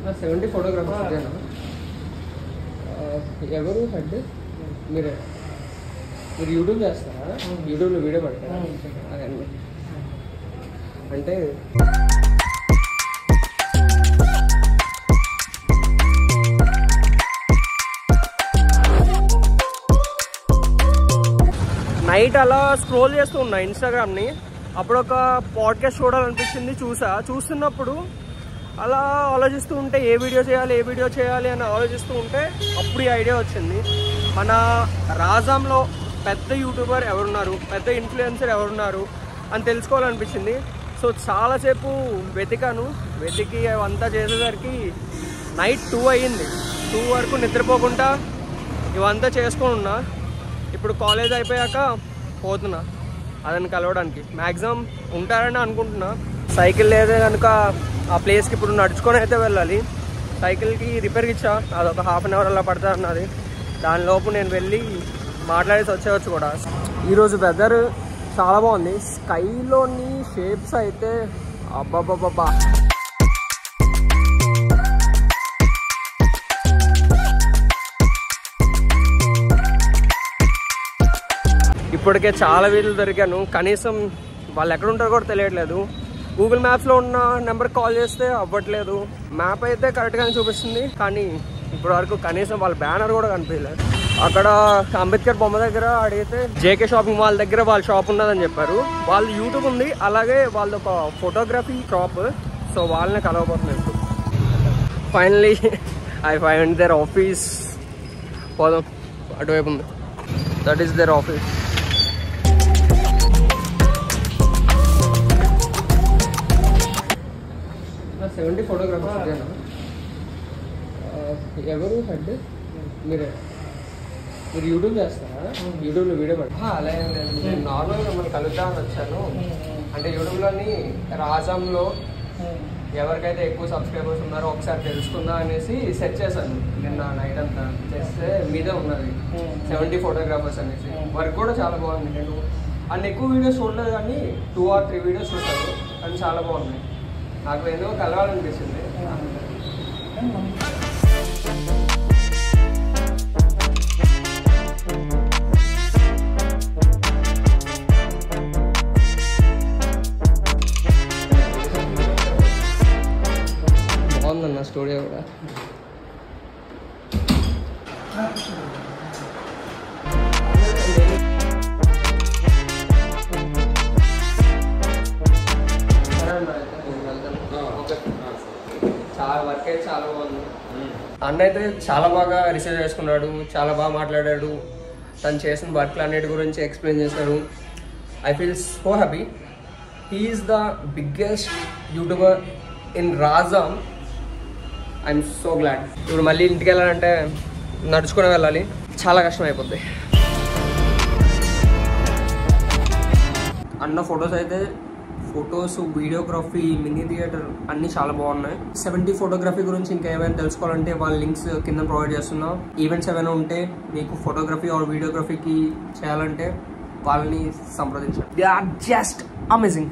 70 photographers ఇదేనా? ఎవరు head? మీరు యూట్యూబ్ చేస్తారా? యూట్యూబ్లో వీడియో పెడతారా? అదండి. అంటే నైట్ అలా స్క్రోల్ చేస్తూ ఉన్నా ఇన్స్టాగ్రామ్ని. అప్పుడు ఒక పాడ్కాస్ట్ చూడాలనిపించింది, చూస్తున్నప్పుడు అలా ఆలోచిస్తూ ఉంటే ఏ వీడియో చేయాలి అని ఆలోచిస్తూ ఉంటే అప్పుడు ఈ ఐడియా వచ్చింది. మన రాజాంలో పెద్ద యూట్యూబర్ ఎవరున్నారు, పెద్ద ఇన్ఫ్లుయెన్సర్ ఎవరున్నారు అని తెలుసుకోవాలనిపించింది. సో చాలాసేపు వెతికి అవంతా చేసేసరికి నైట్ 2 అయ్యింది. 2 వరకు నిద్రపోకుండా ఇవంతా చేసుకొని ఉన్నా. ఇప్పుడు కాలేజ్ అయిపోయాక పోతున్నా అదని కలవడానికి. మ్యాక్సిమం ఉంటారని అనుకుంటున్నా. సైకిల్ లేదే కనుక ఆ ప్లేస్కి ఇప్పుడు నడుచుకొని అయితే వెళ్ళాలి. సైకిల్కి రిపేర్కి ఇచ్చా, అదొక హాఫ్ అన్ అవర్ అలా పడుతుంది అన్నది. దానిలోపు నేను వెళ్ళి మాట్లాడేసి వచ్చేవచ్చు కూడా. ఈరోజు వెదర్ చాలా బాగుంది. స్కైలోని షేప్స్ అయితే అబ్బాబ్బాబ్బా. ఇప్పటికే చాలా వీళ్ళు దొరికాను. కనీసం వాళ్ళు ఎక్కడ ఉంటారో కూడా తెలియట్లేదు. గూగుల్ మ్యాప్స్లో ఉన్న నెంబర్ కాల్ చేస్తే అవ్వట్లేదు. మ్యాప్ అయితే కరెక్ట్గానే చూపిస్తుంది, కానీ ఇప్పటి వరకు కనీసం వాళ్ళ బ్యానర్ కూడా కనిపించలేదు. అక్కడ అంబేద్కర్ బొమ్మ దగ్గర అడిగితే జేకే షాపింగ్ మాల్ దగ్గర వాళ్ళ షాప్ ఉన్నదని చెప్పారు. వాళ్ళు యూట్యూబ్ ఉంది, అలాగే వాళ్ళది ఒక ఫోటోగ్రఫీ షాప్. సో వాళ్ళని కలవబోతున్నాయి. Finally I find their office. పోదాం, అటువైపు ఉంది. That is their office. Seventy photographers ఇదేనా? ఎవరు హెడ్? మీరు యూట్యూబ్ చేస్తారా? యూట్యూబ్లో వీడియో పెడతా? అలా ఏం లేదు. నేను నార్మల్గా మిమ్మల్ని కలుద్దామని వచ్చాను. అంటే యూట్యూబ్లోని రాజంలో ఎవరికైతే ఎక్కువ సబ్స్క్రైబర్స్ ఉన్నారో ఒకసారి తెలుసుకుందా అనేసి సెర్చ్ చేశాను నిన్న నైట్ అంతా. చేస్తే మీదే ఉన్నది 70 ఫోటోగ్రాఫర్స్ అనేసి. వర్క్ కూడా చాలా బాగుంది. నేను అన్ని ఎక్కువ వీడియోస్ చూడలేదు, కానీ 2 or 3 వీడియోస్ చూసాను, కానీ చాలా బాగున్నాయి. నాకు ఏదో కలవాలనిపించింది. బాగుందన్న స్టూడియో కూడా. చాలా వర్క్ అయితే చాలా బాగుంది. అన్న అయితే చాలా బాగా రిసీవ్ చేసుకున్నాడు, చాలా బాగా మాట్లాడాడు. తను చేసిన వర్క్లు అన్నిటి గురించి ఎక్స్ప్లెయిన్ చేశాడు. I feel so happy. He is the biggest YouTuber in Rajam. I'm so glad. ఇప్పుడు మళ్ళీ ఇంటికి వెళ్ళాలంటే నడుచుకుని వెళ్ళాలి, చాలా కష్టం అయిపోద్ది. అన్న ఫొటోస్, వీడియోగ్రఫీ, మినీ థియేటర్ అన్నీ చాలా బాగున్నాయి. 70 ఫోటోగ్రఫీ గురించి ఇంకా ఏమైనా తెలుసుకోవాలంటే వాళ్ళ లింక్స్ కింద ప్రొవైడ్ చేస్తున్నా. ఈవెంట్స్ ఏమైనా ఉంటే మీకు ఫోటోగ్రఫీ ఆర్ వీడియోగ్రఫీకి చేయాలంటే వాళ్ళని సంప్రదించండి. They are just amazing.